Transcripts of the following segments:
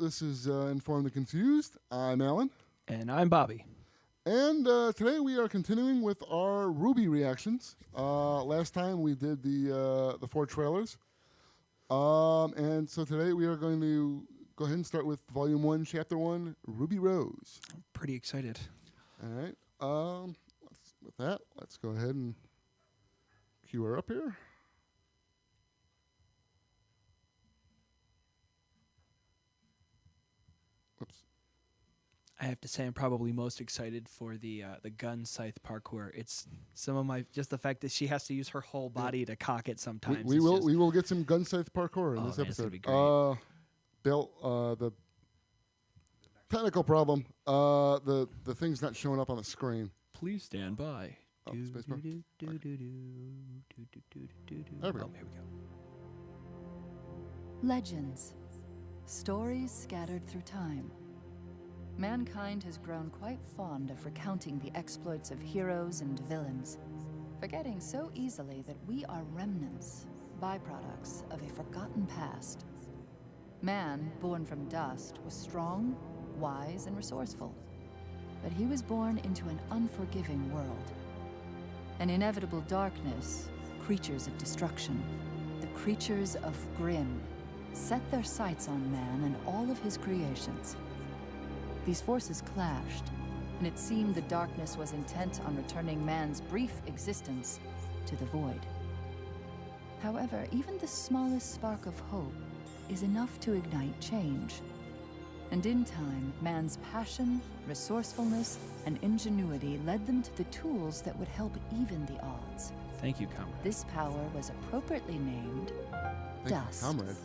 This is Informed and Confused. I'm Alan. And I'm Bobby. And today we are continuing with our Rwby reactions. Last time we did the 4 trailers. And so today we are going to go ahead and start with Volume 1, Chapter 1, Ruby Rose. I'm pretty excited. All right. With that, let's go ahead and cue her up here. Oops. I have to say I'm probably most excited for the gun scythe parkour. It's some of my just the fact that she has to use her whole body to cock it sometimes. We will get some gun scythe parkour in this episode. Bill, the technical problem. The thing's not showing up on the screen. Please stand by. Oh, spacebar. There we go. Here we go. Legends. Stories scattered through time. Mankind has grown quite fond of recounting the exploits of heroes and villains, forgetting so easily that we are remnants, byproducts of a forgotten past. Man, born from dust, was strong, wise, and resourceful. But he was born into an unforgiving world. An inevitable darkness, creatures of destruction, the creatures of Grimm, set their sights on man and all of his creations. These forces clashed, and it seemed the darkness was intent on returning man's brief existence to the void. However, even the smallest spark of hope is enough to ignite change. And in time, man's passion, resourcefulness, and ingenuity led them to the tools that would help even the odds. Thank you, comrade. This power was appropriately named Dust. Comrade.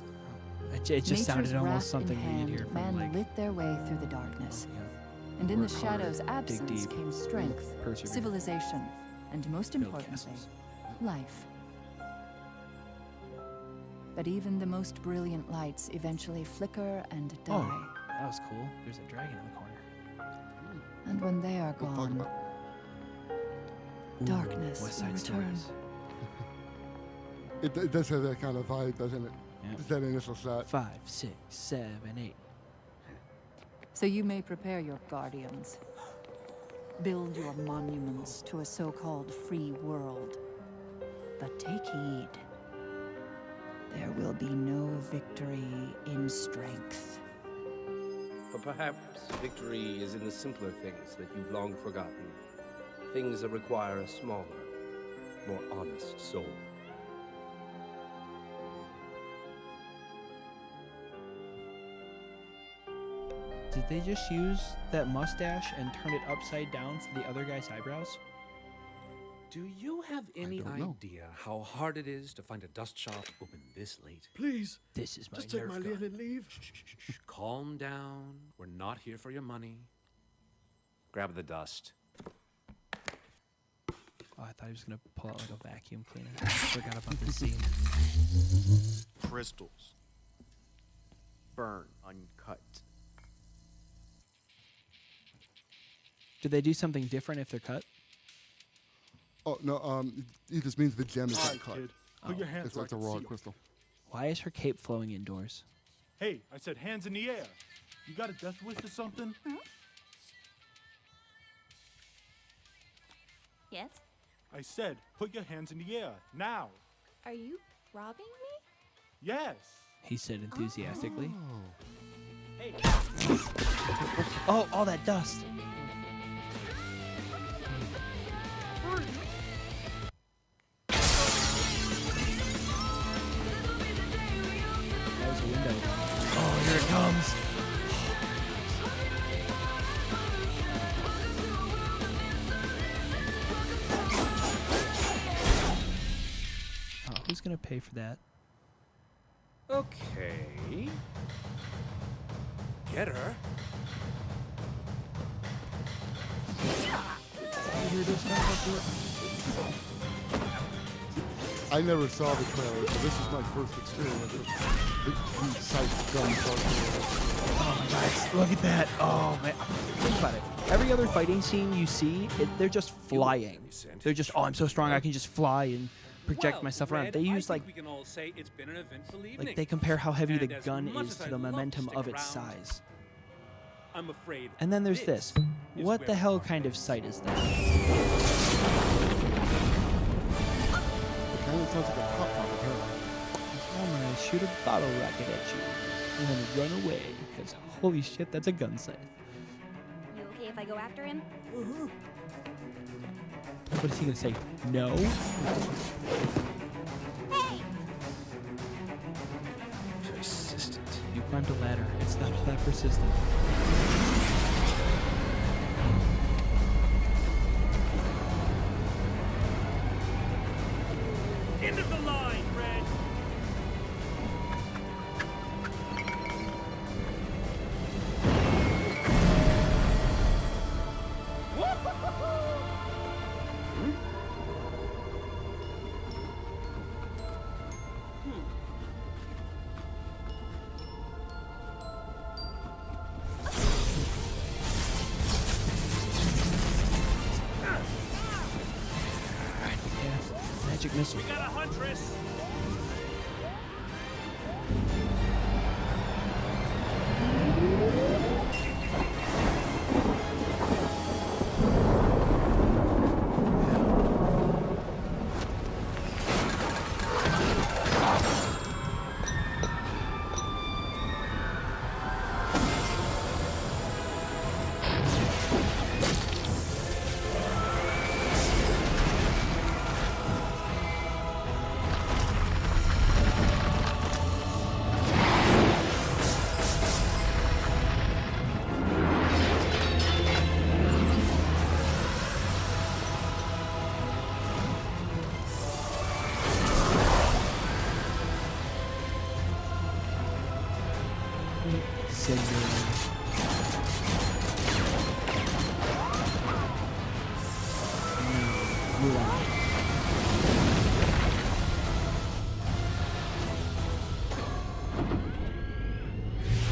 It just Nature's sounded almost wrath something in we hand, need here from man like lit their way through the darkness. yeah, And in the work hard, shadow's dig absence deep, came strength, persevere, civilization, and most build importantly, castles. life. But even the most brilliant lights eventually flicker and die. Oh, that was cool. There's a dragon in the corner. And when they are We'll talk gone, about darkness West will Side return. Stories. it does have that kind of vibe, doesn't it? Yeah. Just that initial shot. 5, 6, 7, 8. So you may prepare your guardians. Build your monuments to a so-called free world. But take heed. There will be no victory in strength. But perhaps victory is in the simpler things that you've long forgotten. Things that require a smaller, more honest soul. Did they just use that mustache and turn it upside down for the other guy's eyebrows? Do you have any don't know. idea how hard it is to find a dust shop open this late? Please, This is my just take Nerf my gun. lien and leave. Shh, calm down. We're not here for your money. Grab the dust. Oh, I thought he was gonna pull out like a vacuum cleaner. I forgot about this scene. Crystals. Burn uncut. Did they do something different if they're cut? Oh no, it just means the gem is All not right, cut. kid. Put your hands It's where like I a can raw see 'em. crystal. Why is her cape flowing indoors? Hey, I said hands in the air. You got a death wish or something? Yes? I said, put your hands in the air, now. Are you robbing me? Yes. He said enthusiastically. Oh. Hey. Oh, all that dust. That was a window. Oh, here it comes. Oh, who's gonna pay for that? Okay. Get her. I never saw the trailer, so this is my first experience with the sight gun parkour. Oh my god, look at that. Oh man. Think about it. Every other fighting scene you see, they're just flying. They're just, oh, I'm so strong, I can just fly and project Well, myself around. Red, They I use think we can all say it's been an eventful evening. like they compare how heavy the And as gun much is as to I'd the love to momentum stick of its around, size. I'm afraid. And then there's this. is What where the we hell part kind of ways. sight is that? It kind of sounds like a pop pop apparently. I'm gonna shoot a bottle rocket at you and then run away because holy shit, that's a gun sight. You okay if I go after him? What is he gonna say? No? Hey! Persistent. You climbed a ladder. It's not all that persistent. End of the line, Red. Yeah, magic missile. We got a huntress.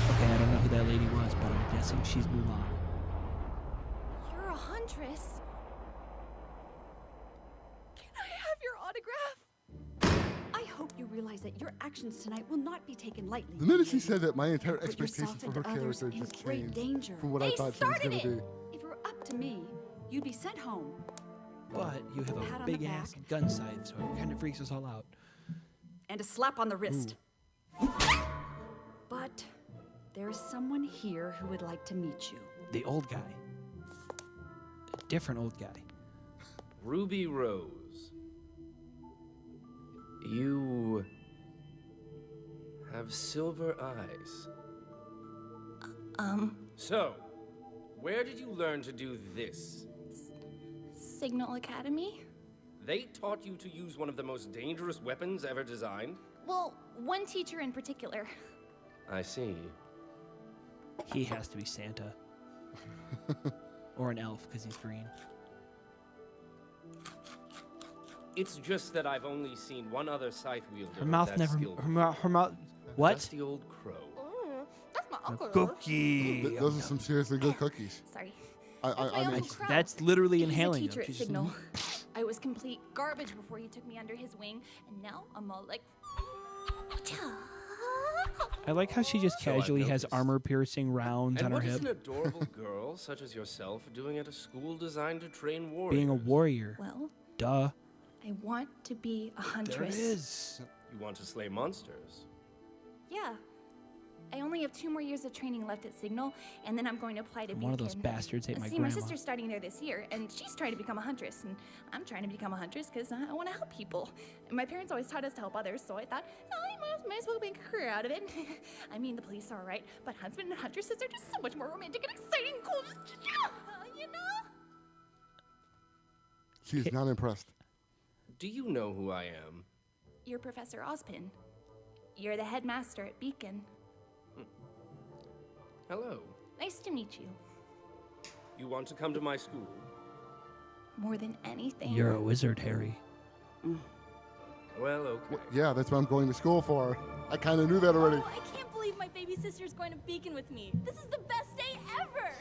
Okay, I don't know who that lady was, but I'm guessing she's Mulan. You're a huntress. Can I have your autograph? I hope you realize that your actions tonight will not be taken lightly. The minute she said that, my entire Put expectation yourself for and her others character in just great changed danger. from what I They thought she was started going to it. be. If it were up to me, you'd be sent home. But you have Pat a on the big ass back. gun sight, so it kind of freaks us all out. And a slap on the wrist. But there is someone here who would like to meet you. The old guy. A different old guy. Ruby Rose. You have silver eyes. So, where did you learn to do this? Signal Academy? They taught you to use one of the most dangerous weapons ever designed? Well, one teacher in particular. I see. He has to be Santa. Or an elf, because he's green. It's just that I've only seen one other scythe wielder. Her mouth with that never... skill Her mouth... What? Dusty old crow. That's my uncle. Cookie. Those are some seriously good cookies. Sorry. I my mean, Uncle Crow. That's literally He's a inhaling teacher them. at She just- Signal. I was complete garbage before he took me under his wing, and now I'm all like... I like how she just So I've casually has noticed. armor-piercing rounds And on her what is hip. an adorable girl such as yourself doing at a school designed to train warriors? Being a warrior. Well, Duh. I want to be a There it huntress. is. You want to slay monsters? Yeah. I only have 2 more years of training left at Signal, and then I'm going to apply to Beacon. One of those bastards ate my See, grandma. my sister's starting there this year, and she's trying to become a huntress, and I'm trying to become a huntress because I want to help people. And my parents always taught us to help others, so I thought, oh, I might as well make a career out of it. I mean, the police are all right, but huntsmen and huntresses are just so much more romantic and exciting and cool. Just, you know? she's not impressed. Do you know who I am? You're Professor Ozpin. You're the headmaster at Beacon. Hello. Nice to meet you. You want to come to my school? More than anything. You're a wizard, Harry. Well, okay. Yeah, that's what I'm going to school for. I kind of knew that already. Oh, I can't believe my baby sister's going to Beacon with me. This is the best day ever.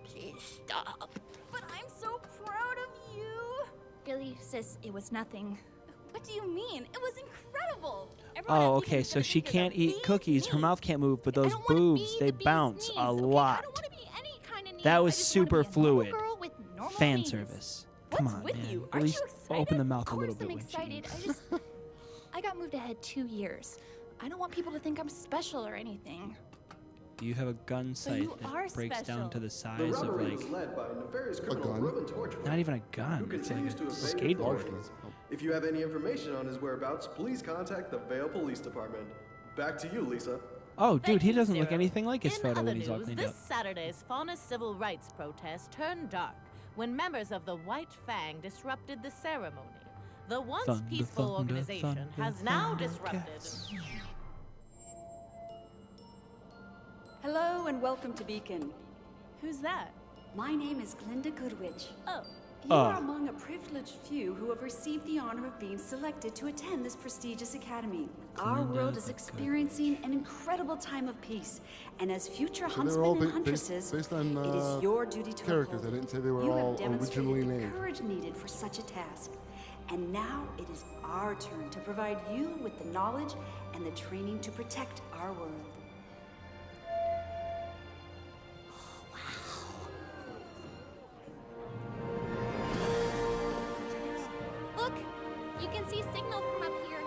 Please stop. But I'm so proud of you. Really, sis, it was nothing. What do you mean? It was incredible. Everyone Oh, at Beacon okay. is So gonna she think you're can't the eat bee's cookies. Her knees. mouth can't move, but I those don't wanna boobs, be they the bee's bounce knees, a okay? lot. I don't want to be any kind of knees. That was I just wanna super be a normal fluid. girl with normal Fan knees. service. Come What's on, with man. you? At Aren't least you excited? open the mouth Of a course little bit I'm when she excited. eats. I got moved ahead 2 years. I don't want people to think I'm special or anything. You have a gun So sight you are that breaks down special. to the The size of robbery like was led by nefarious criminal gun? Reuben Torchwood, not even a who gun. It's like continues a to evade skateboard. authorities. If you have any information on his whereabouts, please contact the Vale Police Department. Back to you, Lisa. Oh, dude, Thank he you, doesn't look Sarah. anything like his In photo other when he's all news, cleaned this up. Saturday's faunist civil rights protest turned dark when members of the White Fang disrupted the ceremony. The once Thunder, peaceful thunder, organization thunder, has now thunder disrupted. cats. Hello and welcome to Beacon. Who's that? My name is Glinda Goodwitch. Oh, You are among a privileged few who have received the honor of being selected to attend this prestigious academy. Our world is experiencing an incredible time of peace, and as future So they're all huntsmen and based huntresses, based on it is your duty to characters. uphold I didn't say they were you all have demonstrated originally the named. courage needed for such a task. And now it is our turn to provide you with the knowledge and the training to protect our world. Look! You can see signal from up here.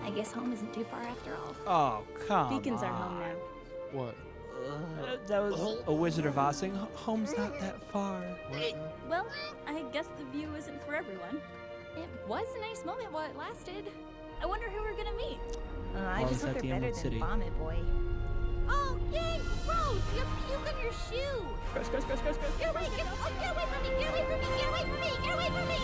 I guess home isn't too far after all. Oh, come Beacon's on. our home now. What? That was a Wizard of Oz thing. Home's not that far. Well, I guess the view isn't for everyone. It was a nice moment while it lasted. I wonder who we're gonna meet. I Well, just it's hope at they're the better Emerald than City. Vomit Boy. Oh, yay! Gross! You have puke on your shoe! Gross, gross, gross, gross, gross. Get away! Get away from me! Get away from me! Get away from me! Get away from me!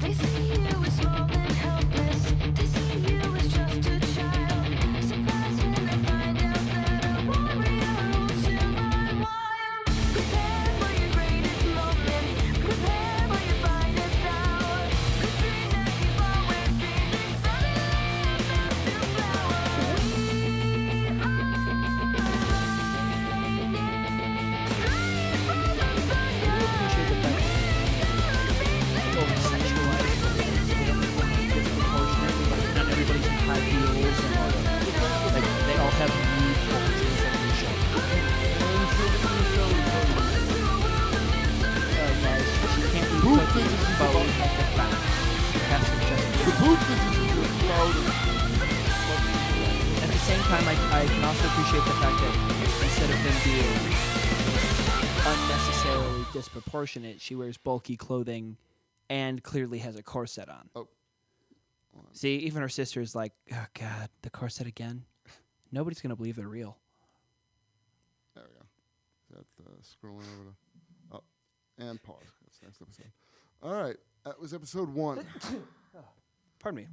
They see you as small and helpless. They see you as just a child. Surprised when they find out that a warrior rules to run wild. Prepare for your greatest moments. Prepare for your finest hour. The dream that you've always dreamed is suddenly about to flower. We are They all have unique cultures in the show. She can't eat Boot cookies, business is but we about- can get back. She has to just The boot business is just loud. At the same time, I can also appreciate the fact that instead of him being unnecessarily disproportionate, she wears bulky clothing and clearly has a corset on. Oh. See, even her sister's like, oh, God, the corset again? Nobody's going to believe they're real. There we go. That's scrolling over to. Oh, and pause. That's next episode. All right. That was episode 1. Pardon me.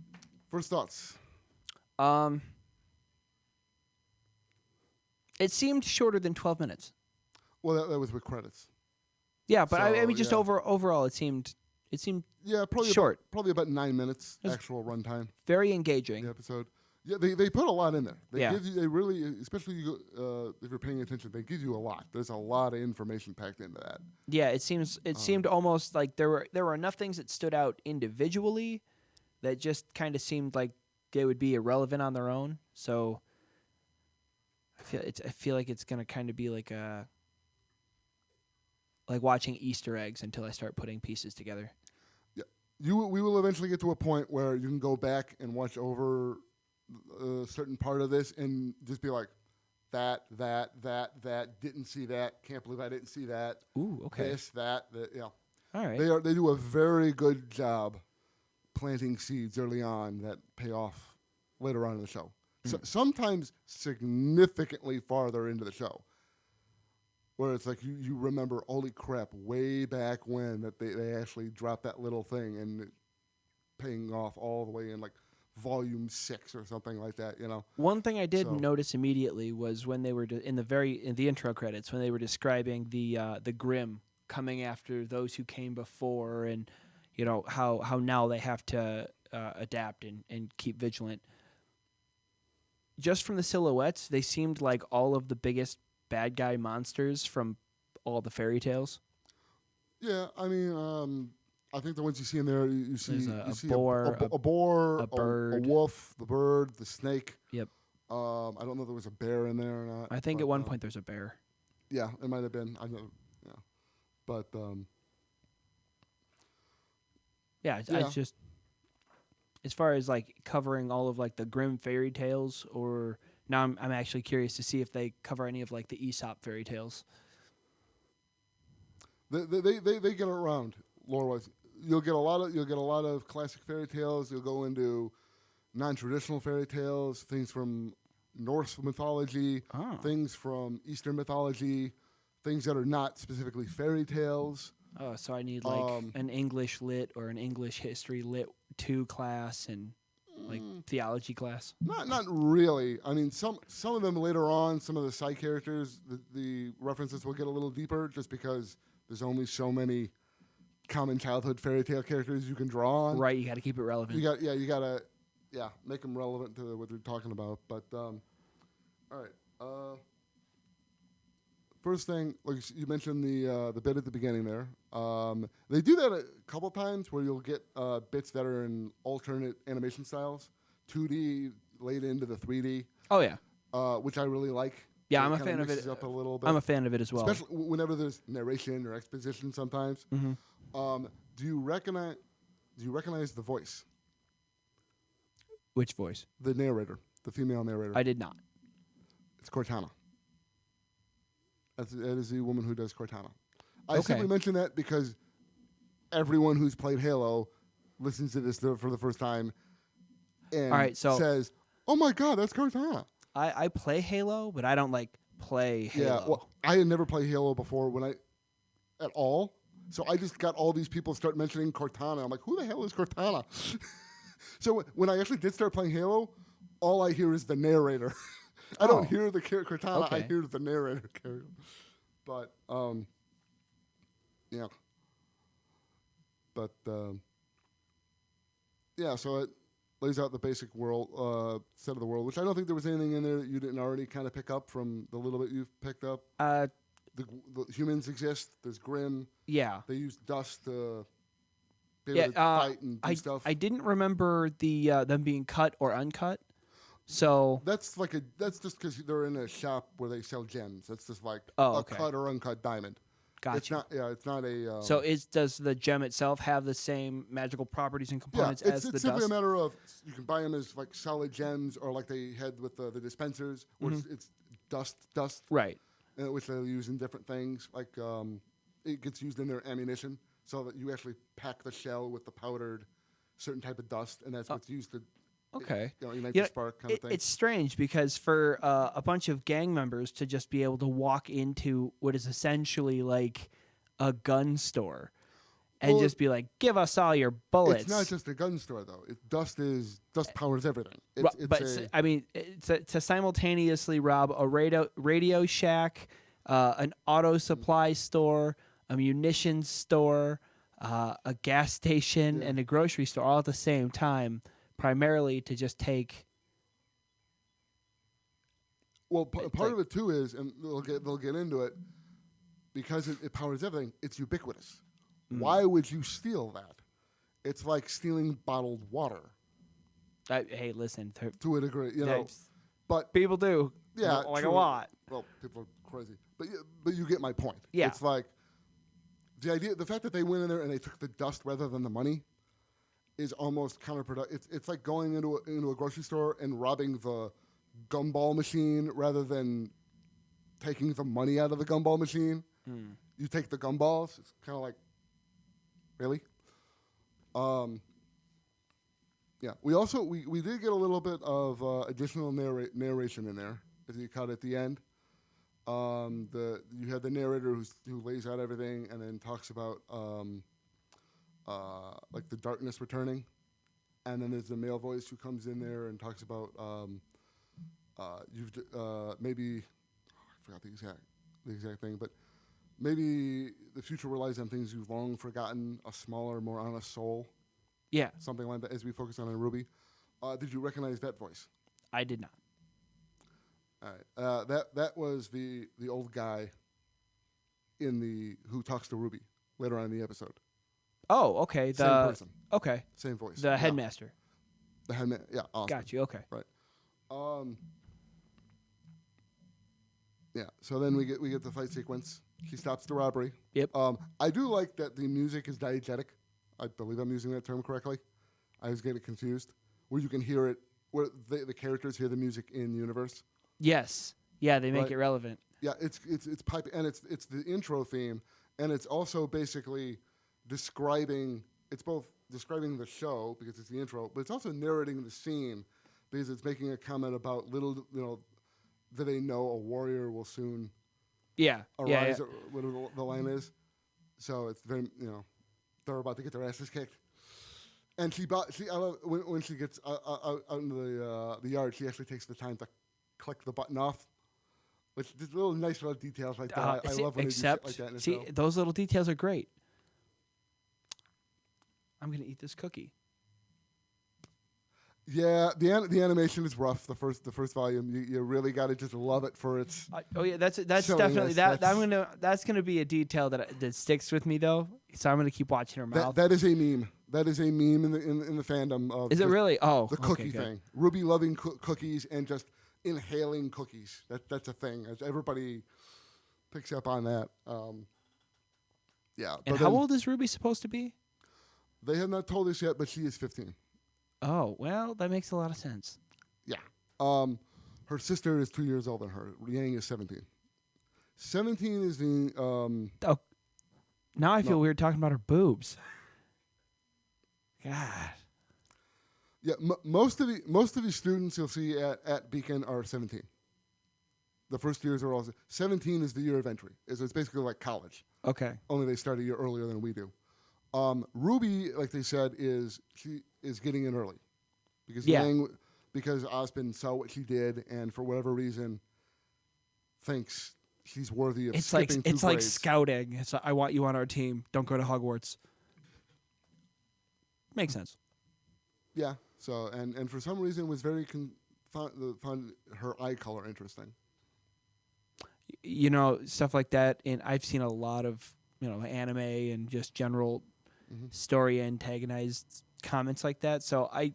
First thoughts. It seemed shorter than 12 minutes. Well, that was with credits. Yeah, but I So, mean, just yeah. overall, it seemed Yeah, probably short. Probably about 9 minutes It was actual runtime. Very engaging. The episode. Yeah, they put a lot in there. They Yeah. give you. They really, especially if you're paying attention, they give you a lot. There's a lot of information packed into that. Yeah, it seemed almost like there were enough things that stood out individually that just kind of seemed like they would be irrelevant on their own. So I feel like it's gonna kind of be like watching Easter eggs until I start putting pieces together. Yeah, we will eventually get to a point where you can go back and watch over a certain part of this and just be like, that, didn't see that, can't believe I didn't see that. Ooh, okay. This, that, yeah. All right. They do a very good job planting seeds early on that pay off later on in the show. So, sometimes significantly farther into the show, where it's like you remember, holy crap, way back when that they actually dropped that little thing and it paying off all the way in like volume 6 or something like that, you know. One thing I did notice immediately was when they were in the intro credits when they were describing the Grimm coming after those who came before, and how now they have to adapt and keep vigilant. Just from the silhouettes, they seemed like all of the biggest bad guy monsters from all the fairy tales. Yeah, I mean, I think the ones you see in there, you see, There's a see boar, a boar, a bird, a wolf, the bird, the snake. Yep. I don't know if there was a bear in there or not. I think at one point there's a bear. Yeah, it might have been. I know. Yeah, but yeah, it's just as far as like covering all of like the grim fairy tales, or now I'm actually curious to see if they cover any of like the Aesop fairy tales. They get around lore-wise. You'll get a lot of classic fairy tales. You'll go into non-traditional fairy tales, things from Norse mythology, things from Eastern mythology, things that are not specifically fairy tales. Oh, so I need like an English lit or an English history lit 2 class and like theology class. Not really. I mean, some of them later on, some of the side characters, the references will get a little deeper, just because there's only so many common childhood fairy tale characters you can draw on. Right, you got to keep it relevant. You gotta make them relevant to what they're talking about. But all right. First thing, like you mentioned the bit at the beginning there. They do that a couple times where you'll get bits that are in alternate animation styles, 2D laid into the 3D. Oh yeah. Which I really like. Yeah, I'm a fan of it. Up a little bit. I'm a fan of it as well. Especially whenever there's narration or exposition sometimes. Mm-hmm. Do you recognize the voice? Which voice? The narrator, the female narrator. I did not. It's Cortana. That is the woman who does Cortana. I simply mention that because everyone who's played Halo listens to this for the first time and says, "Oh my God, that's Cortana." I play Halo, but I don't like play Halo. Yeah, well, I had never played Halo before at all. So I just got all these people start mentioning Cortana. I'm like, who the hell is Cortana? So when I actually did start playing Halo, all I hear is the narrator. I don't hear the Cortana. I hear the narrator character. But yeah. But yeah. So it lays out the basic world set of the world, which I don't think there was anything in there that you didn't already kind of pick up from the little bit you've picked up. The humans exist. There's Grimm. Yeah. They use dust to be able to fight and do stuff. I didn't remember them being cut or uncut. So that's just because they're in a shop where they sell gems. That's just like cut or uncut diamond. Gotcha. It's not a. So does the gem itself have the same magical properties and components as the dust? It's simply a matter of you can buy them as like solid gems, or like they had with the dispensers, where it's dust. Right. Which they'll use in different things. Like it gets used in their ammunition, so that you actually pack the shell with the powdered certain type of dust, and that's what's used to. Okay. Ignite the spark kind of thing. It's strange because for a bunch of gang members to just be able to walk into what is essentially like a gun store and just be like, give us all your bullets. It's not just a gun store, though. Dust powers everything. To simultaneously rob a Radio Shack, an auto supply store, a munitions store, a gas station, and a grocery store all at the same time, primarily to just take. Well, part of it too is, and they'll get into it, because it powers everything. It's ubiquitous. Why would you steal that? It's like stealing bottled water. Hey, listen. To a degree, but people do. Yeah, like true. a lot. Well, people are crazy, but you get my point. Yeah, it's like the fact that they went in there and they took the dust rather than the money is almost counterproductive. It's like going into a grocery store and robbing the gumball machine rather than taking the money out of the gumball machine. You take the gumballs. It's kind of like, really? Yeah. We did get a little bit of additional narration in there as you cut at the end. You had the narrator who lays out everything and then talks about like the darkness returning, and then there's the male voice who comes in there and talks about maybe I forgot the exact thing, but maybe the future relies on things you've long forgotten, a smaller, more honest soul. Yeah. Something like that, as we focus on in Rwby. Did you recognize that voice? I did not. All right. That was the old guy who talks to Rwby later on in the episode. Oh, okay. Same person. Okay. Same voice. The headmaster. The headmaster. Yeah. Awesome. Got you. Okay. Right. Yeah. So then we get the fight sequence. She stops the robbery. Yep. I do like that the music is diegetic. I believe I'm using that term correctly. I was getting confused. Where you can hear it, where the characters hear the music in universe. Yes. Yeah, they make Right. it relevant. Yeah, it's pipe, and it's the intro theme, and it's also basically describing. It's both describing the show because it's the intro, but it's also narrating the scene because it's making a comment about that they know a warrior will soon. Yeah. Arise, or whatever the line is. So it's very they're about to get their asses kicked. And I love when she gets out into the yard, she actually takes the time to click the button off. Which just nice little details like that. I love when they do shit like that in a show. Those little details are great. I'm gonna eat this cookie. Yeah, the animation is rough. The first volume, you really got to just love it for its. That's definitely that. That's gonna be a detail that sticks with me though. So I'm gonna keep watching her mouth. That is a meme. That is a meme in the fandom of. Is it really? Oh, the cookie thing. Rwby loving cookies and just inhaling cookies. That's a thing. Everybody picks up on that. Yeah. And how old is Rwby supposed to be? They have not told us yet, but she is 15. Oh, well, that makes a lot of sense. Yeah. Her sister is 2 years older than her. Yang is 17. 17 is the. Now I feel weird talking about her boobs. God. Yeah, most of the students you'll see at Beacon are 17. The first years are all 17 is the year of entry. It's basically like college. Okay. Only they start a year earlier than we do. Rwby, like they said, she is getting in early because because Ozpin saw what she did and for whatever reason thinks she's worthy of skipping 2 grades. It's like scouting. It's like, I want you on our team. Don't go to Hogwarts. Makes sense. Yeah. So and for some reason was very found her eye color interesting. Stuff like that, and I've seen a lot of anime and just general story antagonized comments like that. So I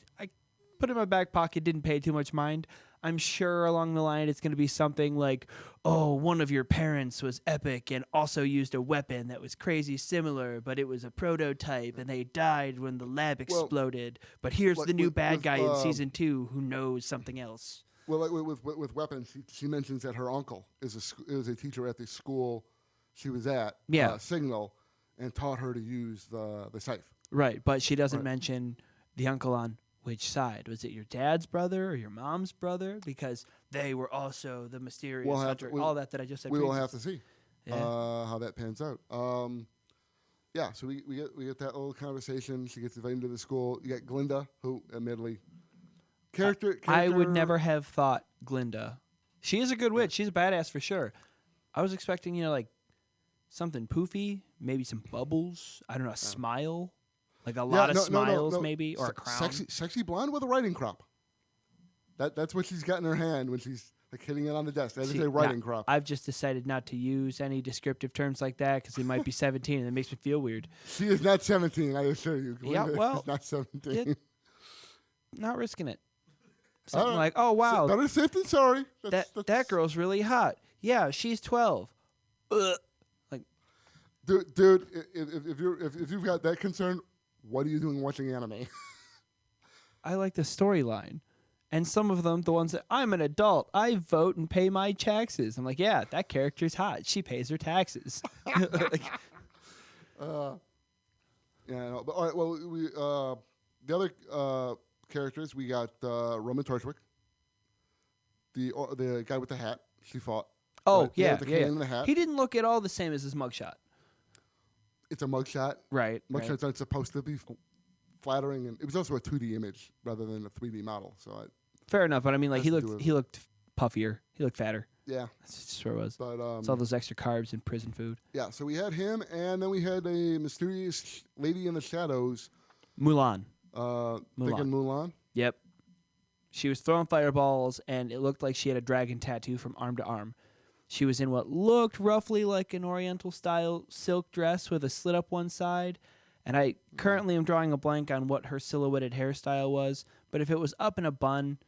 put it in my back pocket, didn't pay too much mind. I'm sure along the line it's going to be something like, oh, one of your parents was epic and also used a weapon that was crazy similar, but it was a prototype and they died when the lab exploded. But here's the new bad guy in season 2 who knows something else. Well, like with weapons, she mentions that her uncle is a teacher at the school she was at, Signal, and taught her to use the scythe. Right, but she doesn't mention the uncle on which side. Was it your dad's brother or your mom's brother? Because they were also the mysterious hunter. All that I just said. We will have to see how that pans out. Yeah, so we get that little conversation. She gets invited to the school. You got Glinda, who admittedly character. I would never have thought Glinda. She is a good witch. She's a badass for sure. I was expecting like something poofy, maybe some bubbles. I don't know, a smile. Like a lot of smiles, maybe, or a crown. Sexy blonde with a writing crop. That's what she's got in her hand when she's like hitting it on the desk. That is a writing crop. I've just decided not to use any descriptive terms like that because he might be 17 and it makes me feel weird. She is not 17, I assure you. Yeah, well, she's not 17. Not risking it. Something like, oh wow, better safe than sorry. That girl's really hot. Yeah, she's 12. Like, dude, if you've got that concern. What are you doing watching anime? I like the storyline. And some of them, the ones that I'm an adult, I vote and pay my taxes. I'm like, yeah, that character's hot. She pays her taxes. Yeah, no, but all right. Well, we the other characters we got Roman Torchwick, the guy with the hat. She fought. Oh right? yeah, the cane and the hat. He didn't look at all the same as his mugshot. It's a mugshot. Right. Mugshots aren't supposed to be flattering, and it was also a 2D image rather than a 3D model. So fair enough, but I mean, like he looked puffier. He looked fatter. Yeah. That's just where it was. But it's all those extra carbs in prison food. Yeah, so we had him, and then we had a mysterious lady in the shadows. Mulan. Thinking Mulan? Yep. She was throwing fireballs, and it looked like she had a dragon tattoo from arm to arm. She was in what looked roughly like an Oriental-style silk dress with a slit up one side. And I currently am drawing a blank on what her silhouetted hairstyle was. But if it was up in a bun,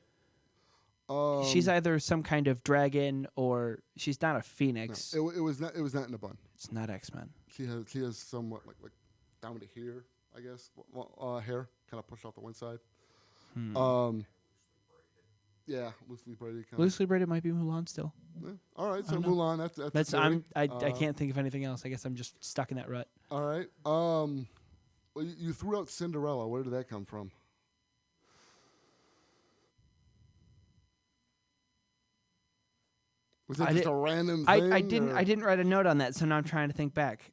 she's either some kind of dragon or she's not a phoenix. No, it was not. It was not in a bun. It's not X-Men. She has somewhat like down to here, I guess. Hair kind of pushed off the one side. Yeah, loosely braided. Loosely braided might be Mulan still. Yeah. All right, so Mulan. That's I can't think of anything else. I guess I'm just stuck in that rut. All right. Well, you threw out Cinderella. Where did that come from? Was it just a random thing? I didn't write a note on that, so now I'm trying to think back.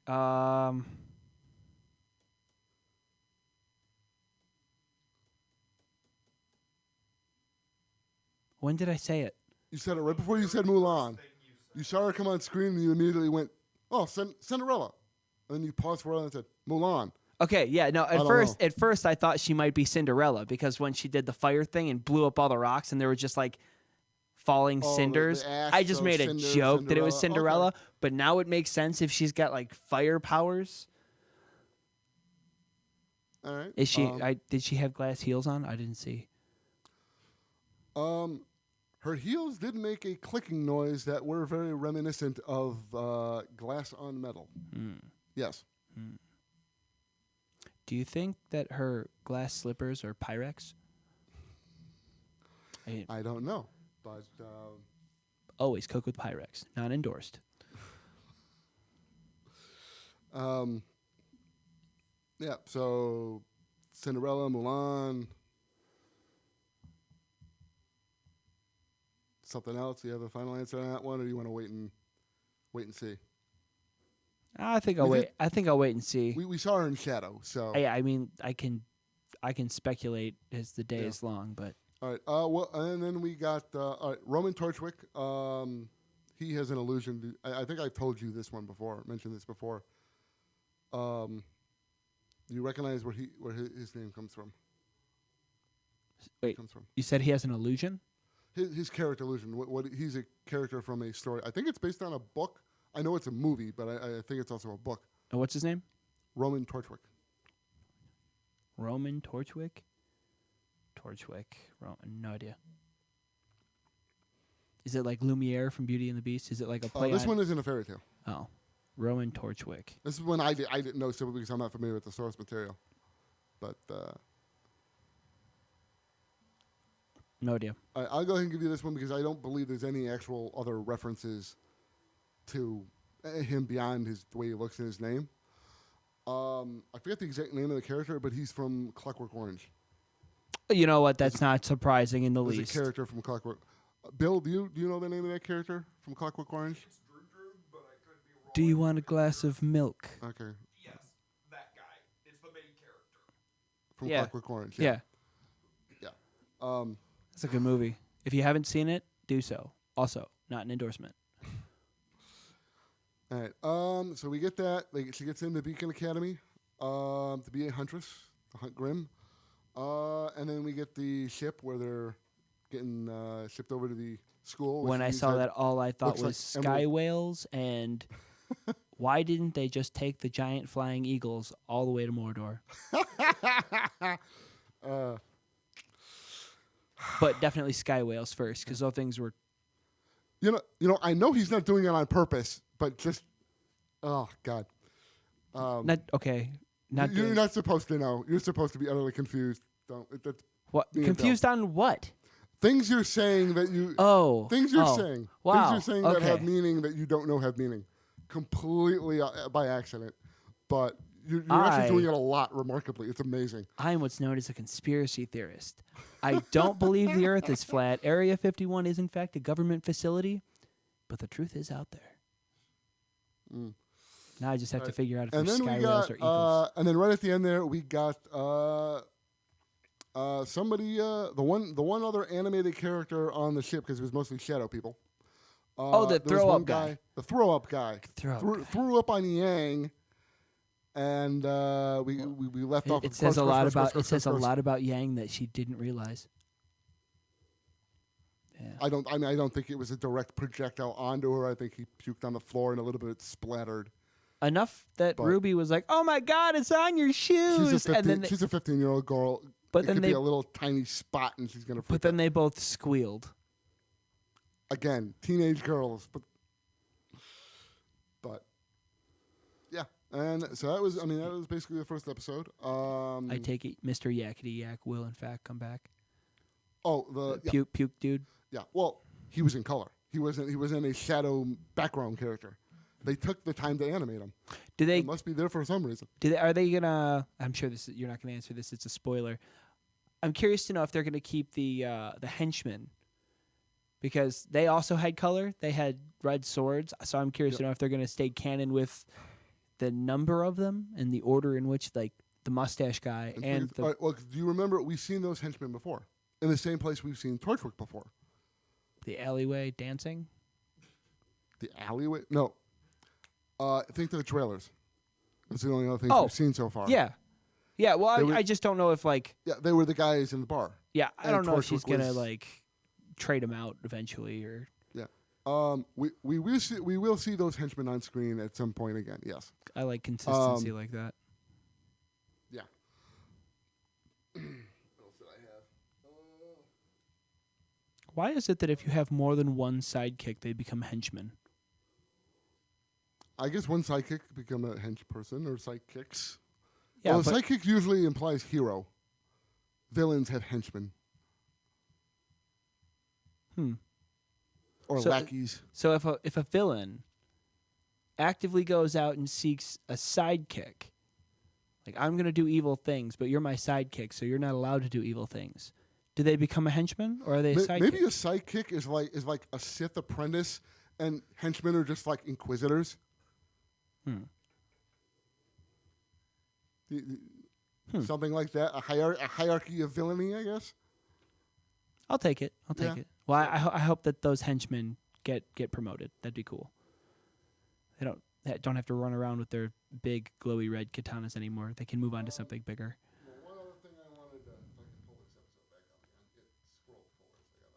When did I say it? You said it right before you said Mulan. You saw her come on screen, and you immediately went, "Oh, Cinderella," and then you paused for a while and said Mulan. Okay, yeah, no. At first, I thought she might be Cinderella because when she did the fire thing and blew up all the rocks, and there were just like falling cinders. I just made a joke that it was Cinderella, okay. But now it makes sense if she's got like fire powers. All right. Is she? Did she have glass heels on? I didn't see. Her heels did make a clicking noise that were very reminiscent of glass on metal. Yes. Do you think that her glass slippers are Pyrex? I don't know, but always cook with Pyrex, not endorsed. Yeah. So Cinderella, Mulan. Something else? Do you have a final answer on that one, or do you want to wait and see? I think I'll wait. I think I'll wait and see. We saw her in shadow, so I mean, I can speculate as the day is long, but all right. Well, and then we got Roman Torchwick. He has an allusion. I think I've told you this one before. Mentioned this before. Do you recognize where his name comes from? Wait, you said he has an illusion? His character illusion. What he's a character from a story. I think it's based on a book. I know it's a movie, but I think it's also a book. And what's his name? Roman Torchwick. Roman Torchwick? No idea. Is it like Lumiere from Beauty and the Beast? Is it like a play This one isn't a fairy tale. Oh. Roman Torchwick. This is one I didn't know simply because I'm not familiar with the source material. But no idea. I'll go ahead and give you this one because I don't believe there's any actual other references to him beyond the way he looks in his name. I forget the exact name of the character, but he's from Clockwork Orange. You know what? That's not surprising in the least. least. A character from Clockwork. Bill, do you know the name of that character from Clockwork Orange? Do you want a glass of milk? Okay. Yes, that guy. It's the main character. From Clockwork Orange. Yeah. It's a good movie. If you haven't seen it, do so. Also, not an endorsement. All right. So we get that. She gets into Beacon Academy to be a huntress, to hunt Grimm. And then we get the ship where they're getting shipped over to the school. When I saw that, all I thought was like sky whales, and why didn't they just take the giant flying eagles all the way to Mordor? But definitely sky whales first, because those things were. You know. I know he's not doing it on purpose, but just, oh God. Not okay. Not you're not supposed to know. You're supposed to be utterly confused. That's what confused on what? Things you're saying that you. Oh. Things you're saying. Wow. Things you're saying that have meaning that you don't know have meaning, completely by accident, but. You're actually doing it a lot, remarkably. It's amazing. I am what's known as a conspiracy theorist. I don't believe the Earth is flat. Area 51 is, in fact, a government facility, but the truth is out there. Now I just have to figure out if there's sky whales or eagles. And then right at the end there, we got somebody, the one other animated character on the ship, because it was mostly shadow people. Oh, the there was throw one up guy. The throw up guy. Throw Threw up on Yang, and we left off. It with says a gross, lot gross, about gross, it says a gross. lot about Yang that she didn't realize. I don't think it was a direct projectile onto her. I think he puked on the floor and a little bit splattered. Enough that But- Ruby was like, "Oh my God, it's on your shoes!" She's a and then 15-year-old girl. But it then could they- be a little tiny spot, and she's gonna. but then they both squealed. Again, teenage girls, but yeah, and so that was. I mean, that was basically the first episode. I take it, Mr. Yakety Yak will in fact come back. Oh, the puke dude. Yeah, well, he was in color. He wasn't. He was in a shadow background character. They took the time to animate him. Do they? It must be there for some reason. Are they gonna? I'm sure you're not gonna answer this. It's a spoiler. I'm curious to know if they're gonna keep the henchmen, because they also had color. They had red swords. So I'm curious to know if they're gonna stay canon with the number of them and the order in which, like, the mustache guy and the. All right, well, do you remember we've seen those henchmen before in the same place we've seen Torchwick before? The alleyway dancing? The alleyway? No. Think of the trailers. That's the only other things Oh, we've seen so far. Yeah. Yeah, well, They were- I just don't know if, like... Yeah, they were the guys in the bar. Yeah, I And don't know if she's Torchwick going to, was- like, trade them out eventually or... Yeah. We will see those henchmen on screen at some point again, yes. I like consistency like that. Yeah. What else did I have? Why is it that if you have more than one sidekick, they become henchmen? I guess one sidekick could become a hench person or sidekicks. Yeah, well, but- sidekick usually implies hero. Villains have henchmen. Or So- lackeys. So if a villain actively goes out and seeks a sidekick, like, I'm going to do evil things, but you're my sidekick, so you're not allowed to do evil things. Do they become a henchman, or are they a sidekick? Maybe a sidekick is like a Sith apprentice, and henchmen are just like inquisitors. Something like that. A hierarchy of villainy, I guess. I'll take it. I'll take Yeah. it. Well, I hope that those henchmen get promoted. That'd be cool. They don't have to run around with their big glowy red katanas anymore. They can move on to something bigger. One other thing I wanted to, if I can pull this episode back up again, it scrolled forward, so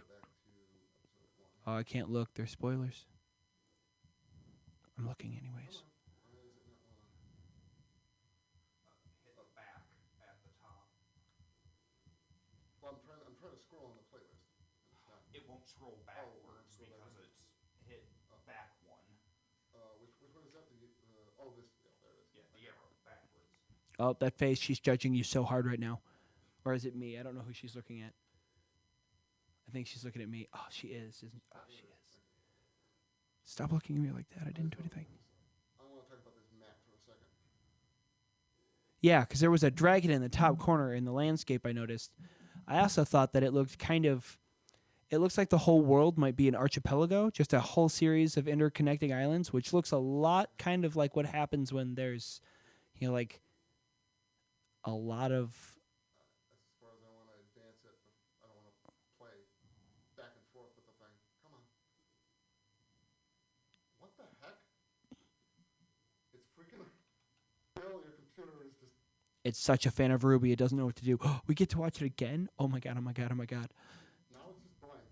I gotta go back to episode 1. Oh, I can't look. They're spoilers. I'm looking anyways. Hit the back at the top. Well, I'm trying to scroll on the playlist. It's not. It won't scroll backwards because it's hit back one. Which one is that? This. Yeah, there it is. Yeah, the arrow backwards. Oh, that face. She's judging you so hard right now. Or is it me? I don't know who she's looking at. I think she's looking at me. Oh, she is. Oh, she is. Stop looking at me like that. I didn't do anything. I want to talk about this map for a second. Yeah, because there was a dragon in the top corner in the landscape, I noticed. I also thought that it looked it looks like the whole world might be an archipelago, just a whole series of interconnecting islands, which looks a lot kind of like what happens when there's, like a lot of... As far as I want to advance it, I don't want to play back and forth with the thing. Come on. What the heck? It's freaking... Bill, your computer is just... It's such a fan of Ruby, it doesn't know what to do. We get to watch it again? Oh my god, oh my god, oh my god. Now it's just blank.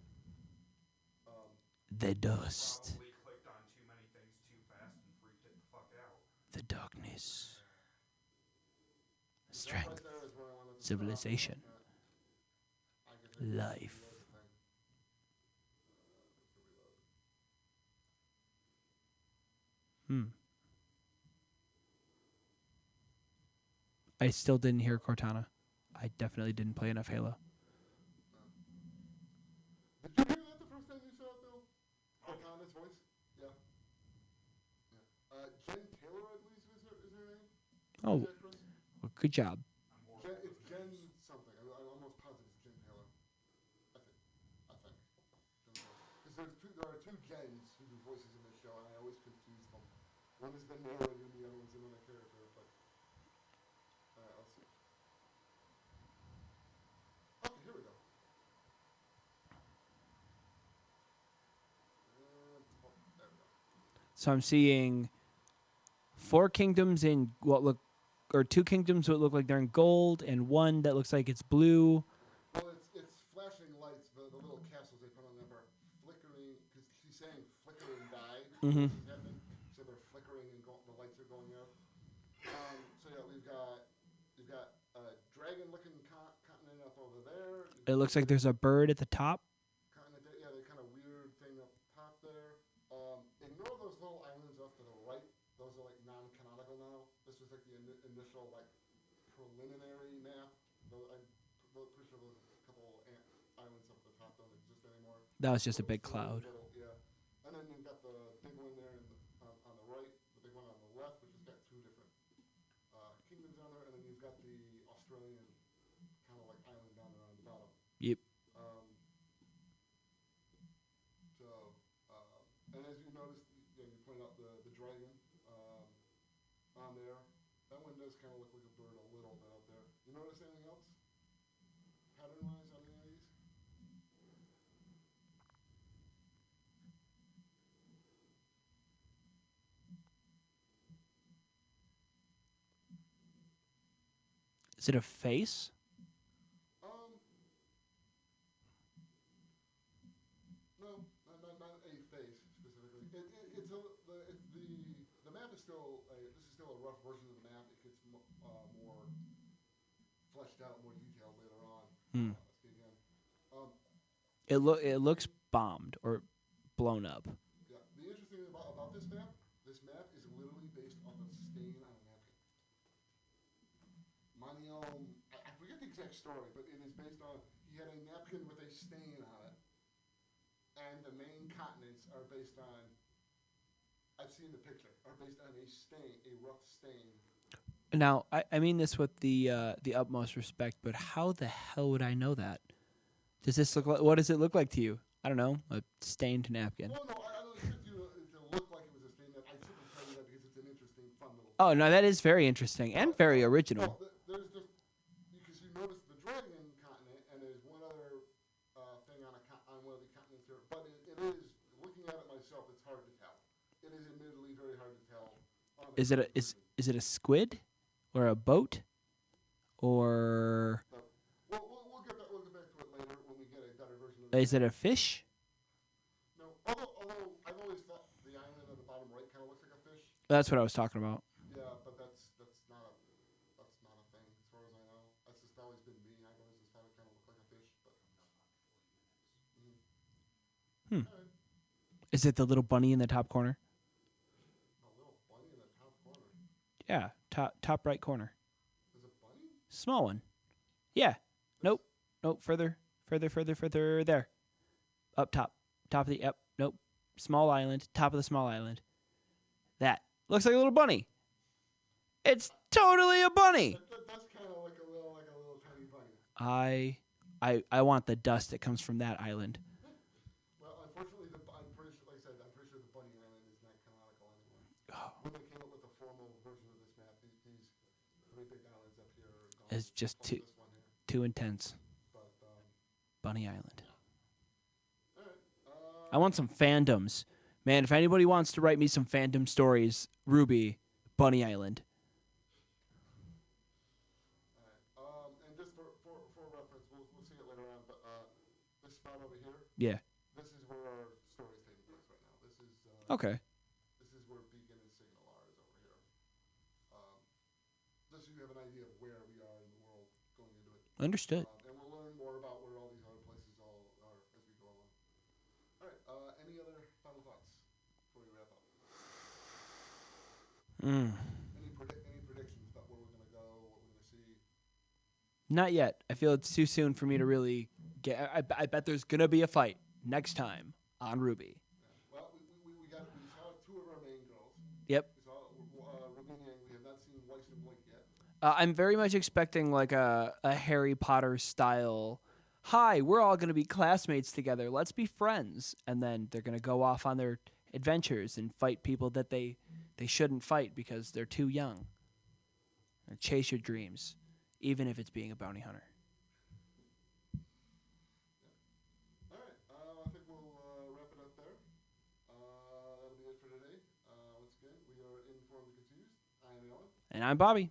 The dust. Probably clicked on too many things too fast and freaked it the fuck out. The darkness. Strength. Civilization. Life. I still didn't hear Cortana. I definitely didn't play enough Halo. Did you hear that the first time you saw it, Bill? Cortana's voice? Yeah. Jen Taylor, I believe, is her name? Oh, well, good job. It's Jen something. I'm almost positive it's Jen Taylor. I think. Because there are two Jens who do voices in this show, and I always confuse them. One is the narrator, and the other one's another character. But let's see. Okay, here we go. So I'm seeing 4 kingdoms in or 2 kingdoms that look like they're in gold, and 1 that looks like it's blue. Well, it's flashing lights. The little castles they put on them are flickering, because she's saying flicker and die. Mhm. This is happening. So they're flickering and the lights are going out. So yeah, you've got a dragon-looking continent up over there. It looks like there's a bird at the top. Yeah, the kind of weird thing up top there. Ignore those little islands off to the right. Those are like non-canonical now. This was like the initial like preliminary map. I'm pretty sure those couple islands up at the top don't exist anymore. That was just a big cloud. Yeah, and then you've got the big one there on the right, the big one on the left, which has got 2 different kingdoms on there, and then you've got the Australian kind of like island down there on the bottom. Yep. And as you noticed, you pointed out the dragon on there. That one does kind of look like a bird a little bit out there. You notice anything else? Pattern-wise on any of these? Is it a face? No, not a face specifically. The map is still this is still a rough version of the map. It gets more fleshed out, more detailed later on. It looks bombed or blown up. Yeah. The interesting thing about this map is literally based off a stain on a napkin. I forget the exact story, but it is based on he had a napkin with a stain on it. And the main continents are based on, I've seen the picture, are based on a stain, a rough stain. Now, I mean this with the utmost respect, but how the hell would I know that? Does this look like? What does it look like to you? I don't know, a stained napkin. Well, no, I don't expect you to look like it was a stain. I simply tell you that because it's an interesting, fun little. Oh no, that is very interesting and very original. There's just because you notice the dragon continent, and there's one other thing on one of the continents here, but it is looking at it myself. It's hard to tell. It is admittedly very hard to tell. Is it a squid, or a boat, or? We'll get back to it later when we get a better version of Is it a fish? No, although I've always thought the island on the bottom right kind of looks like a fish. That's what I was talking about. Yeah, but that's not a thing as far as I know. That's just always been me. I've always just thought it kind of looked like a fish, but. Is it the little bunny in the top corner? A little bunny in the top corner. Yeah, top right corner. There's a bunny? Small one. Yeah. Nope. Further. There. Up top. Top of the. Yep. Nope. Small island. Top of the small island. That looks like a little bunny. It's totally a bunny. That's kind of like a little tiny bunny. I want the dust that comes from that island. Well, unfortunately, I'm pretty sure the bunny island is not canonical anymore. When they came up with the formal version of this map, these 3 big islands up here are gone. It's just too intense. But, Bunny Island. I want some fandoms. Man, if anybody wants to write me some fandom stories, Rwby, Bunny Island. And just for reference, we'll see it later on, but this spot over here. Yeah. This is where our story is taking place right now. This is okay. This is where Beacon and Signal are, is over here. Just so you have an idea of where we are in the world going into it. Understood. And we'll learn more about where all these other places all are as we go along. All right. Any other final thoughts before we wrap up? Any predictions about where we're going to go, what we're going to see? Not yet. I feel it's too soon for me to really get. I bet there's gonna be a fight next time on Rwby. Well, we saw 2 of our main girls. Yep. We saw Rwby and we have not seen Weiss and Blake yet. I'm very much expecting like a Harry Potter style. Hi, we're all gonna be classmates together. Let's be friends, and then they're gonna go off on their adventures and fight people that they shouldn't fight because they're too young. Or chase your dreams, even if it's being a bounty hunter. All right. I think we'll wrap it up there. That'll be it for today. And I'm Bobby.